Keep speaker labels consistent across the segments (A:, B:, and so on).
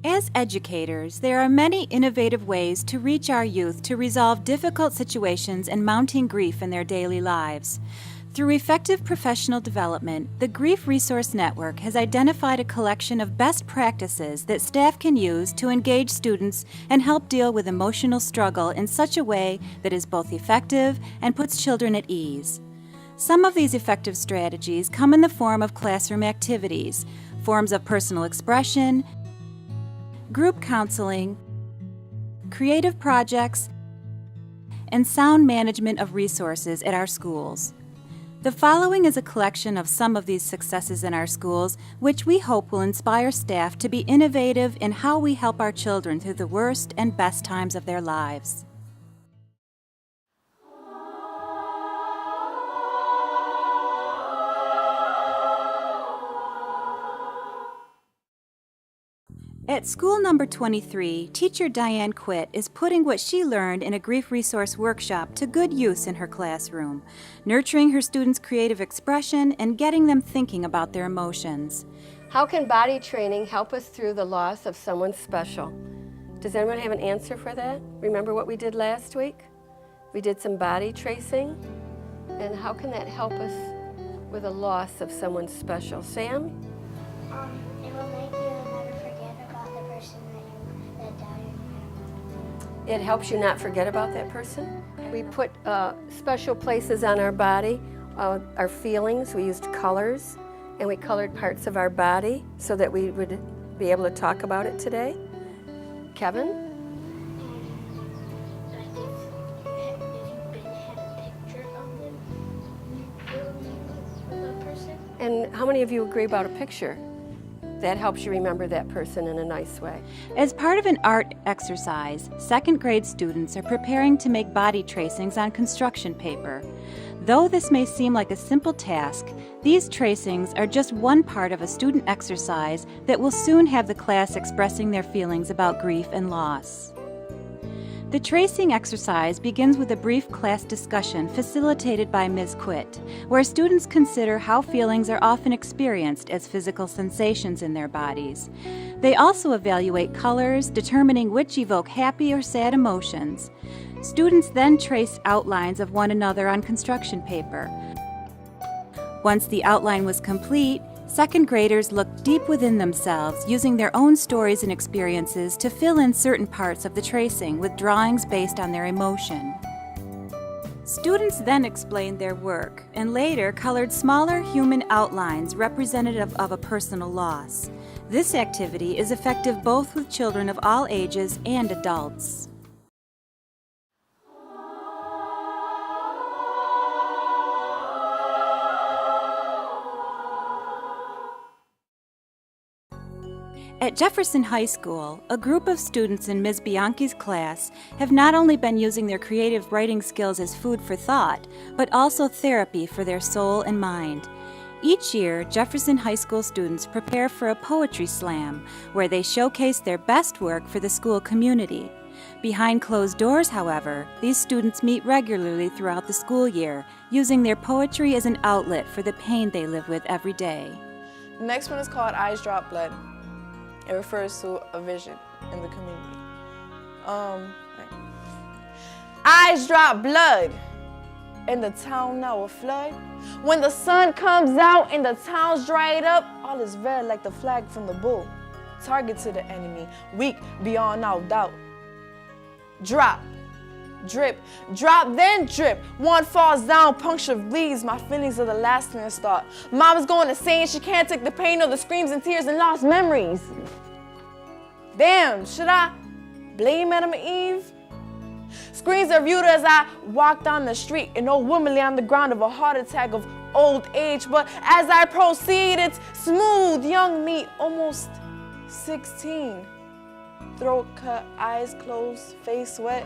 A: As educators, there are many innovative ways to reach our youth to resolve difficult situations and mounting grief in their daily lives. Through effective professional development, the Grief Resource Network has identified a collection of best practices that staff can use to engage students and help deal with emotional struggle in such a way that is both effective and puts children at ease. Some of these effective strategies come in the form of classroom activities, forms of personal expression, group counseling, creative projects, and sound management of resources at our schools. The following is a collection of some of these successes in our schools, which we hope will inspire staff to be innovative in how we help our children through the worst and best times of their lives. At school number 23, teacher Diane Quitt is putting what she learned in a grief resource workshop to good use in her classroom, nurturing her students' creative expression and getting them thinking about their emotions.
B: How can body training help us through the loss of someone special? Does anyone have an answer for that? Remember what we did last week? We did some body tracing. And how can that help us with the loss of someone special? Sam?
C: It will make you never forget about the person that died.
B: It helps you not forget about that person. We put special places on our body, our feelings. We used colors, and we colored parts of our body so that we would be able to talk about it today. Kevin?
C: I think if you had a picture of them, it will make the person.
B: And how many of you agree about a picture? That helps you remember that person in a nice way.
A: As part of an art exercise, second grade students are preparing to make body tracings on construction paper. Though this may seem like a simple task, these tracings are just one part of a student exercise that will soon have the class expressing their feelings about grief and loss. The tracing exercise begins with a brief class discussion facilitated by Ms. Quitt, where students consider how feelings are often experienced as physical sensations in their bodies. They also evaluate colors, determining which evoke happy or sad emotions. Students then trace outlines of one another on construction paper. Once the outline was complete, second graders looked deep within themselves, using their own stories and experiences to fill in certain parts of the tracing with drawings based on their emotion. Students then explained their work and later colored smaller human outlines representative of a personal loss. This activity is effective both with children of all ages and adults. At Jefferson High School, a group of students in Ms. Bianchi's class have not only been using their creative writing skills as food for thought, but also therapy for their soul and mind. Each year, Jefferson High School students prepare for a poetry slam, where they showcase their best work for the school community. Behind closed doors, however, these students meet regularly throughout the school year, using their poetry as an outlet for the pain they live with every day.
D: The next one is called Eyes Drop Blood. It refers to a vision in the community. Eyes drop blood, and the town now will flood. When the sun comes out and the town's dried up, all is red like the flag from the bull. Target to the enemy, weak beyond all doubt. Drop, drip, drop, then drip. One falls down, puncture bleeds. My feelings are the last thing to start. Mama's going insane, she can't take the pain of the screams and tears and lost memories. Damn, should I blame Adam and Eve? Screams are viewed as I walk down the street. An old woman lay on the ground of a heart attack of old age. But as I proceed, it's smooth, young me, almost 16. Throat cut, eyes closed, face wet.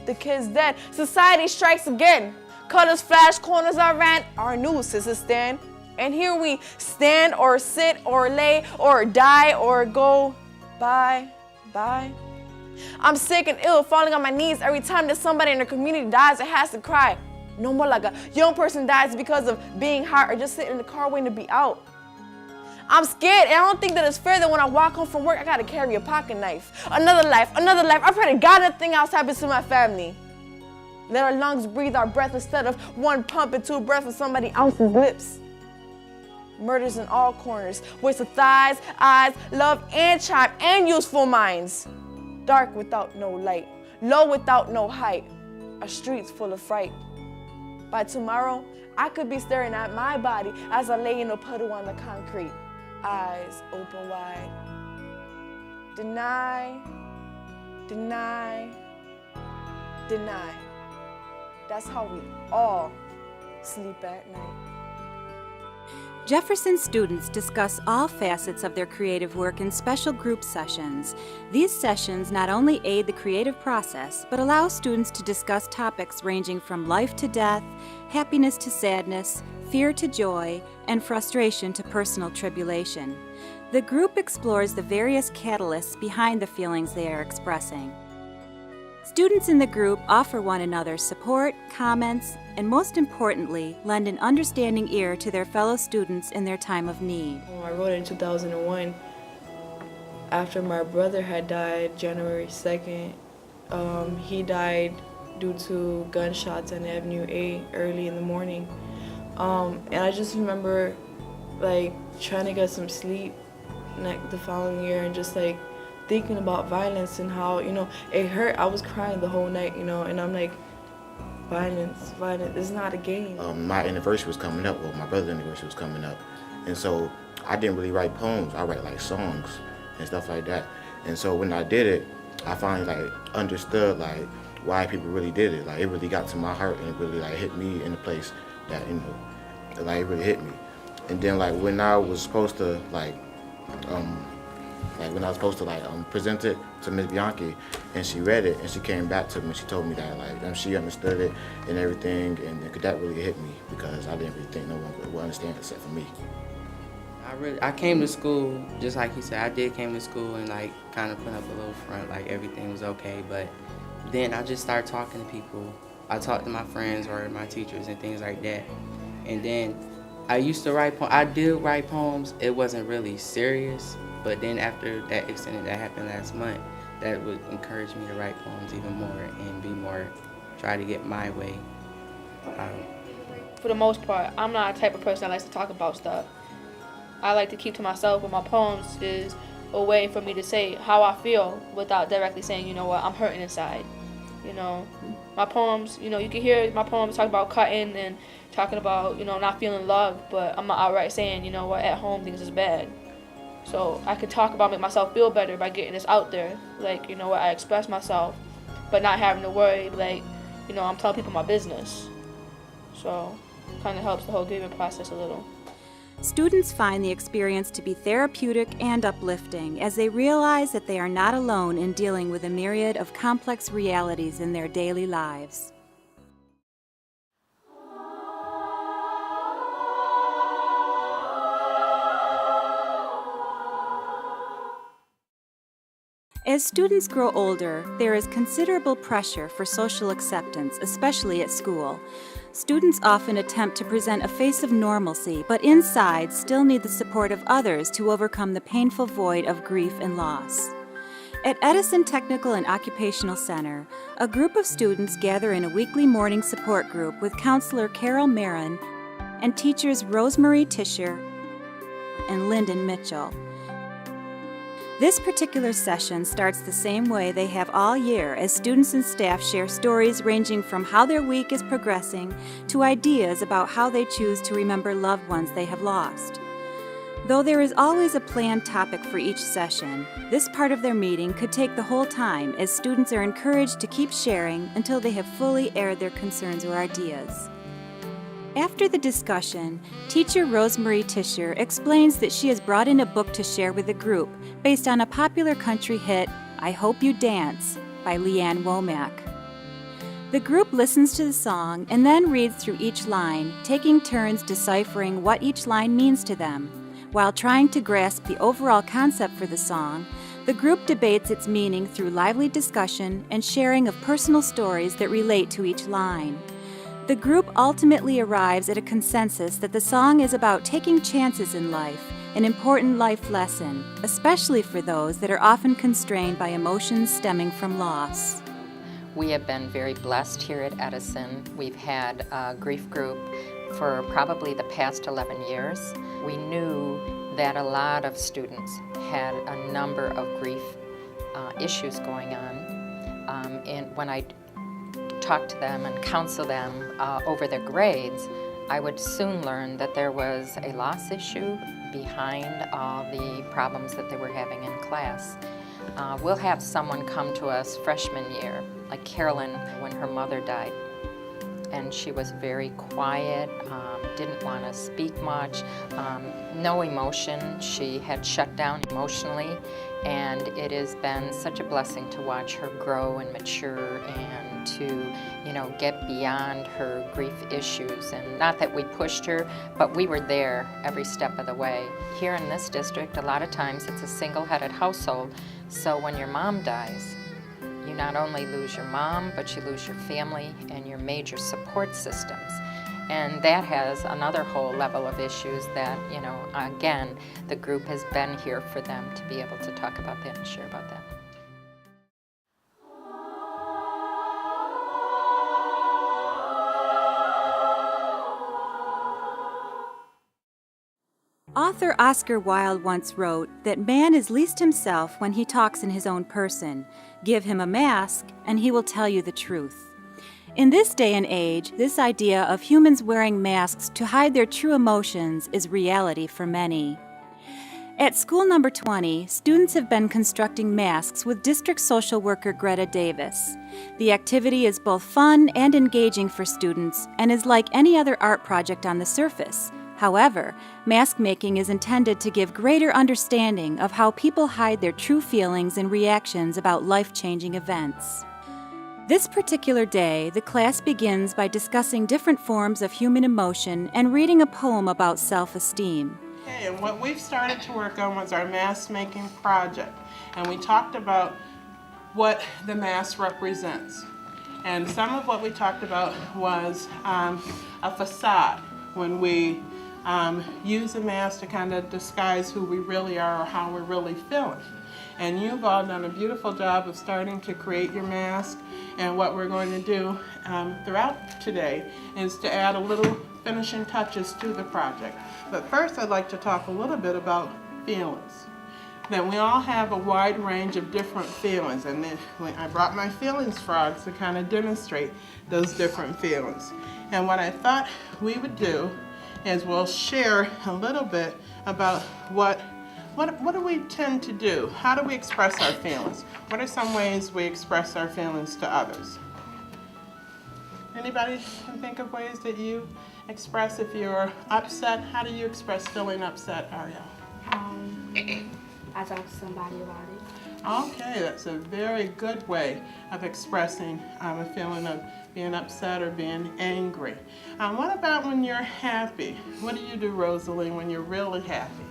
D: The kid's dead. Society strikes again. Colors flash, corners are ran. Our news is a stand. And here we stand or sit or lay or die or go bye. I'm sick and ill, falling on my knees every time that somebody in the community dies or has to cry. No more like a young person dies because of being hot or just sitting in the car waiting to be out. I'm scared, and I don't think that it's fair that when I walk home from work, I gotta carry a pocket knife. Another life, another life. I pray to God nothing else happens to my family. Let our lungs breathe our breath instead of one pump and two breaths from somebody else's lips. Murders in all corners, waste of thighs, eyes, love and tribe and useful minds. Dark without no light, low without no height, our streets full of fright. By tomorrow, I could be staring at my body as I lay in a puddle on the concrete, eyes open wide. Deny, deny, deny. That's how we all sleep at night.
A: Jefferson students discuss all facets of their creative work in special group sessions. These sessions not only aid the creative process, but allow students to discuss topics ranging from life to death, happiness to sadness, fear to joy, and frustration to personal tribulation. The group explores the various catalysts behind the feelings they are expressing. Students in the group offer one another support, comments, and most importantly, lend an understanding ear to their fellow students in their time of need.
E: I wrote it in 2001 after my brother had died January 2nd. He died due to gunshots on Avenue A early in the morning. And I just remember like trying to get some sleep the following year and just like thinking about violence and how, it hurt. I was crying the whole night, and I'm like, violence is not a game.
F: My anniversary was coming up, my brother's anniversary was coming up, and so I didn't really write poems. I write like songs and stuff like that. And so when I did it, I finally like understood like why people really did it. Like it really got to my heart and it really like hit me in a place that like it really hit me. And then like when I was supposed to present it to Ms. Bianchi, and she read it, and she came back to me, and she told me that she understood it and everything, and that really hit me because I didn't really think no one would understand except for me.
G: I came to school, just like he said, I did came to school and like kind of put up a little front, like everything was okay, but then I just started talking to people. I talked to my friends or my teachers and things like that, and then I used to write poems. I did write poems. It wasn't really serious, but then after that incident that happened last month, that would encourage me to write poems even more and be more, try to get my way out.
H: For the most part, I'm not a type of person that likes to talk about stuff. I like to keep to myself, but my poems is a way for me to say how I feel without directly saying, you know what, I'm hurting inside. My poems, you can hear my poems talk about cutting and talking about, not feeling loved, but I'm not outright saying, at home things is bad. So I could talk about make myself feel better by getting this out there. I express myself, but not having to worry, I'm telling people my business. So kind of helps the whole grieving process a little.
A: Students find the experience to be therapeutic and uplifting as they realize that they are not alone in dealing with a myriad of complex realities in their daily lives. As students grow older, there is considerable pressure for social acceptance, especially at school. Students often attempt to present a face of normalcy, but inside still need the support of others to overcome the painful void of grief and loss. At Edison Technical and Occupational Center, a group of students gather in a weekly morning support group with counselor Carol Marin and teachers Rosemary Tischer and Lyndon Mitchell. This particular session starts the same way they have all year as students and staff share stories ranging from how their week is progressing to ideas about how they choose to remember loved ones they have lost. Though there is always a planned topic for each session, this part of their meeting could take the whole time as students are encouraged to keep sharing until they have fully aired their concerns or ideas. After the discussion, teacher Rosemary Tischer explains that she has brought in a book to share with the group based on a popular country hit, I Hope You Dance, by Leanne Womack. The group listens to the song and then reads through each line, taking turns deciphering what each line means to them. While trying to grasp the overall concept for the song, the group debates its meaning through lively discussion and sharing of personal stories that relate to each line. The group ultimately arrives at a consensus that the song is about taking chances in life, an important life lesson, especially for those that are often constrained by emotions stemming from loss.
I: We have been very blessed here at Edison. We've had a grief group for probably the past 11 years. We knew that a lot of students had a number of grief issues going on. And when I talked to them and counsel them over their grades, I would soon learn that there was a loss issue behind all the problems that they were having in class. We'll have someone come to us freshman year, like Carolyn, when her mother died. And she was very quiet, didn't want to speak much, no emotion. She had shut down emotionally, and it has been such a blessing to watch her grow and mature and to, get beyond her grief issues. And not that we pushed her, but we were there every step of the way. Here in this district, a lot of times it's a single-headed household, so when your mom dies, you not only lose your mom, but you lose your family and your major support systems. And that has another whole level of issues that, again, the group has been here for them to be able to talk about that and share about that.
A: Author Oscar Wilde once wrote that man is least himself when he talks in his own person. Give him a mask, and he will tell you the truth. In this day and age, this idea of humans wearing masks to hide their true emotions is reality for many. At school number 20, students have been constructing masks with district social worker Greta Davis. The activity is both fun and engaging for students and is like any other art project on the surface. However, mask making is intended to give greater understanding of how people hide their true feelings and reactions about life-changing events. This particular day, the class begins by discussing different forms of human emotion and reading a poem about self-esteem.
J: Okay, and what we've started to work on was our mask making project. And we talked about what the mask represents. And some of what we talked about was a facade, when we use a mask to kind of disguise who we really are or how we're really feeling. And you've all done a beautiful job of starting to create your mask. And what we're going to do throughout today is to add a little finishing touches to the project. But first, I'd like to talk a little bit about feelings. That we all have a wide range of different feelings, and then I brought my feelings frogs to kind of demonstrate those different feelings. And what I thought we would do is we'll share a little bit about what do we tend to do? How do we express our feelings? What are some ways we express our feelings to others? Anybody can think of ways that you express if you're upset? How do you express feeling upset, Ariel?
C: I talk to somebody about it.
J: Okay, that's a very good way of expressing a feeling of being upset or being angry. What about when you're happy? What do you do, Rosalie, when you're really happy?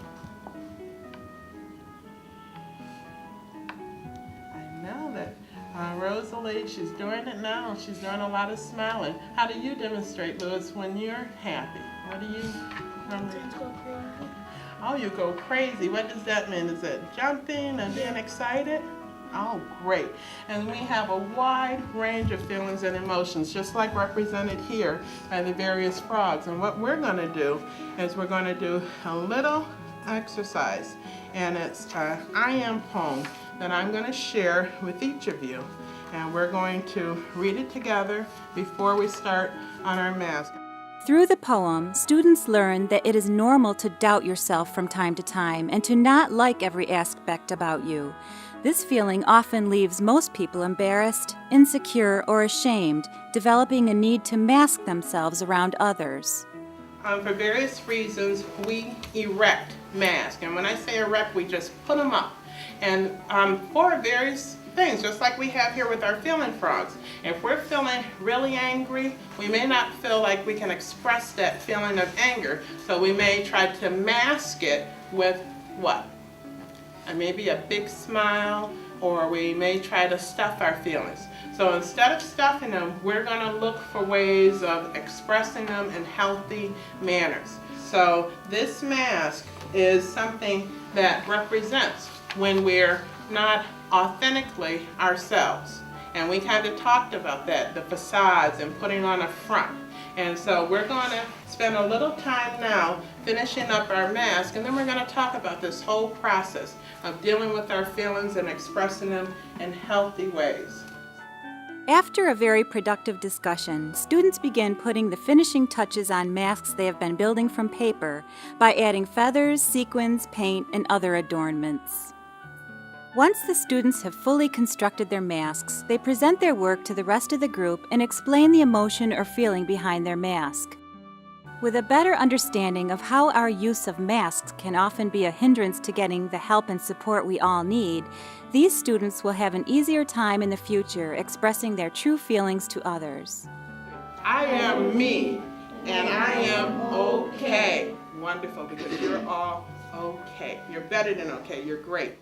J: I know that Rosalie, she's doing it now. She's doing a lot of smiling. How do you demonstrate, Louis, when you're happy? What do you normally do? Oh, you go crazy. What does that mean? Is it jumping and being excited? Oh, great. And we have a wide range of feelings and emotions, just like represented here by the various frogs. And what we're going to do is we're going to do a little exercise. And it's an I am poem that I'm going to share with each of you. And we're going to read it together before we start on our mask.
A: Through the poem, students learn that it is normal to doubt yourself from time to time and to not like every aspect about you. This feeling often leaves most people embarrassed, insecure, or ashamed, developing a need to mask themselves around others.
J: For various reasons, we erect masks. And when I say erect, we just put them up. And for various things, just like we have here with our feeling frogs. If we're feeling really angry, we may not feel like we can express that feeling of anger, so we may try to mask it with what? Maybe a big smile, or we may try to stuff our feelings. So instead of stuffing them, we're going to look for ways of expressing them in healthy manners. So this mask is something that represents when we're not authentically ourselves. And we kind of talked about that, the facades and putting on a front. And so we're going to spend a little time now finishing up our mask, and then we're going to talk about this whole process of dealing with our feelings and expressing them in healthy ways.
A: After a very productive discussion, students begin putting the finishing touches on masks they have been building from paper by adding feathers, sequins, paint, and other adornments. Once the students have fully constructed their masks, they present their work to the rest of the group and explain the emotion or feeling behind their mask. With a better understanding of how our use of masks can often be a hindrance to getting the help and support we all need, these students will have an easier time in the future expressing their true feelings to others.
J: I am me, and I am okay. Wonderful, because you're all okay. You're better than okay. You're great.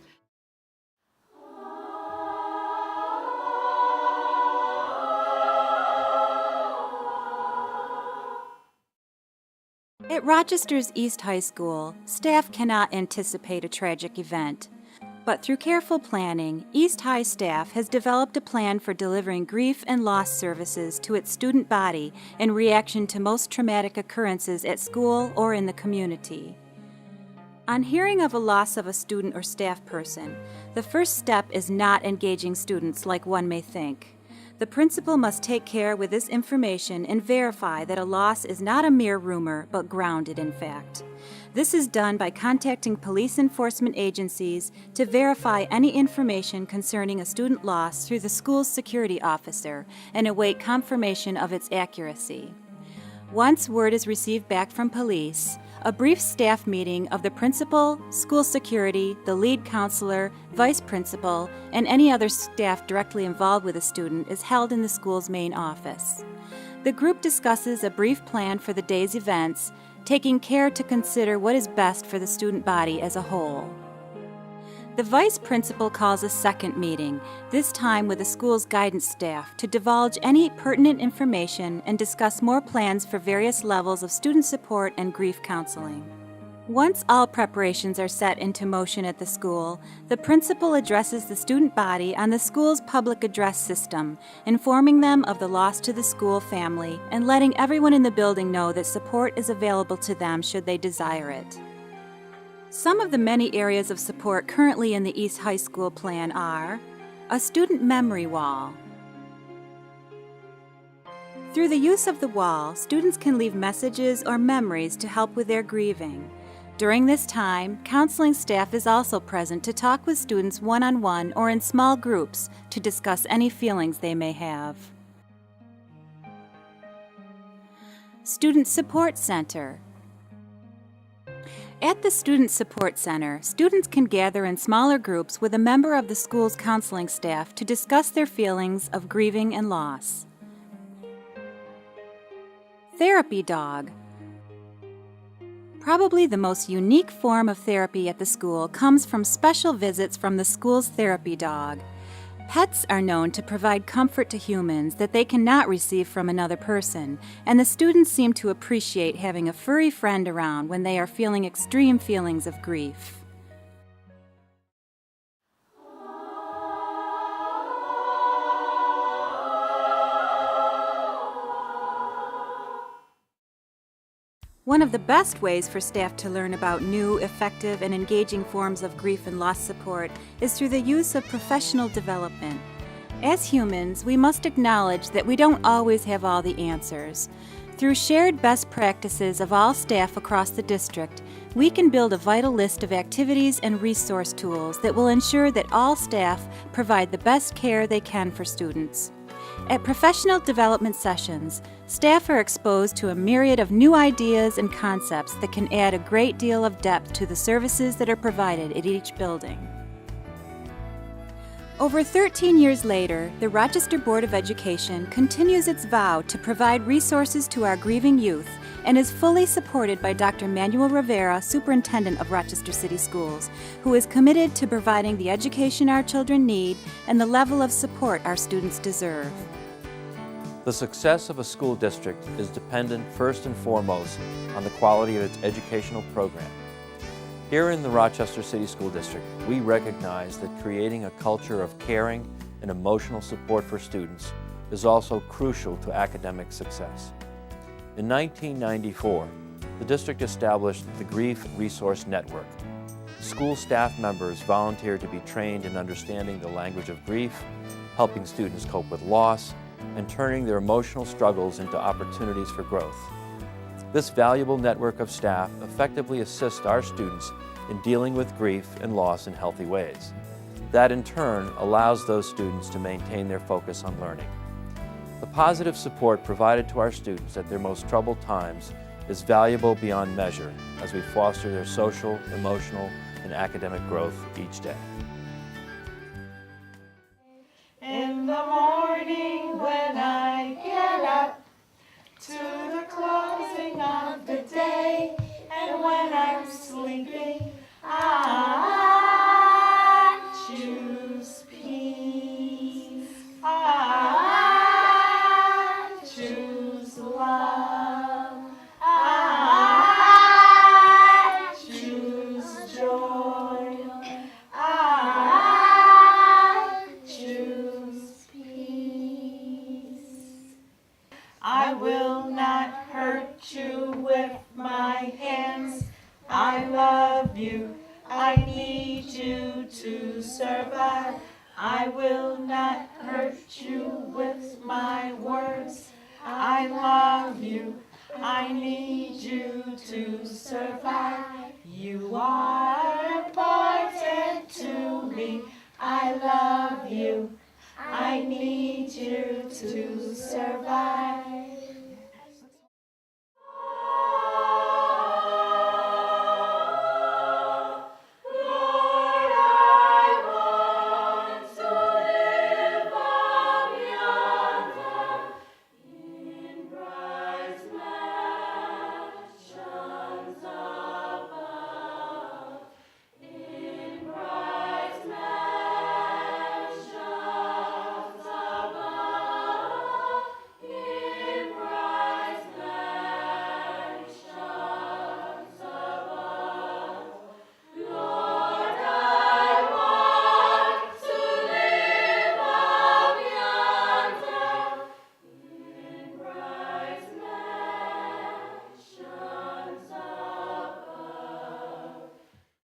A: At Rochester's East High School, staff cannot anticipate a tragic event. But through careful planning, East High staff has developed a plan for delivering grief and loss services to its student body in reaction to most traumatic occurrences at school or in the community. On hearing of a loss of a student or staff person, the first step is not engaging students like one may think. The principal must take care with this information and verify that a loss is not a mere rumor, but grounded in fact. This is done by contacting police enforcement agencies to verify any information concerning a student loss through the school's security officer and await confirmation of its accuracy. Once word is received back from police, a brief staff meeting of the principal, school security, the lead counselor, vice principal, and any other staff directly involved with a student is held in the school's main office. The group discusses a brief plan for the day's events, taking care to consider what is best for the student body as a whole. The vice principal calls a second meeting, this time with the school's guidance staff, to divulge any pertinent information and discuss more plans for various levels of student support and grief counseling. Once all preparations are set into motion at the school, the principal addresses the student body on the school's public address system, informing them of the loss to the school family and letting everyone in the building know that support is available to them should they desire it. Some of the many areas of support currently in the East High School plan are a student memory wall. Through the use of the wall, students can leave messages or memories to help with their grieving. During this time, counseling staff is also present to talk with students one-on-one or in small groups to discuss any feelings they may have. Student Support Center. At the Student Support Center, students can gather in smaller groups with a member of the school's counseling staff to discuss their feelings of grieving and loss. Therapy Dog. Probably the most unique form of therapy at the school comes from special visits from the school's therapy dog. Pets are known to provide comfort to humans that they cannot receive from another person, and the students seem to appreciate having a furry friend around when they are feeling extreme feelings of grief. One of the best ways for staff to learn about new, effective, and engaging forms of grief and loss support is through the use of professional development. As humans, we must acknowledge that we don't always have all the answers. Through shared best practices of all staff across the district, we can build a vital list of activities and resource tools that will ensure that all staff provide the best care they can for students. At professional development sessions, staff are exposed to a myriad of new ideas and concepts that can add a great deal of depth to the services that are provided at each building. Over 13 years later, the Rochester Board of Education continues its vow to provide resources to our grieving youth and is fully supported by Dr. Manuel Rivera, Superintendent of Rochester City Schools, who is committed to providing the education our children need and the level of support our students deserve.
K: The success of a school district is dependent first and foremost on the quality of its educational program. Here in the Rochester City School District, we recognize that creating a culture of caring and emotional support for students is also crucial to academic success. In 1994, the district established the Grief Resource Network. School staff members volunteered to be trained in understanding the language of grief, helping students cope with loss, and turning their emotional struggles into opportunities for growth. This valuable network of staff effectively assists our students in dealing with grief and loss in healthy ways. That in turn allows those students to maintain their focus on learning. The positive support provided to our students at their most troubled times is valuable beyond measure as we foster their social, emotional, and academic growth each day.
L: In the morning when I get up to the closing of the day, and when I'm sleeping, I choose peace. I choose love. I choose joy. I choose peace. I will not hurt you with my hands. I love you. I need you to survive. I will not hurt you with my words. I love you. I need you to survive. You are important to me. I love you. I need you to survive.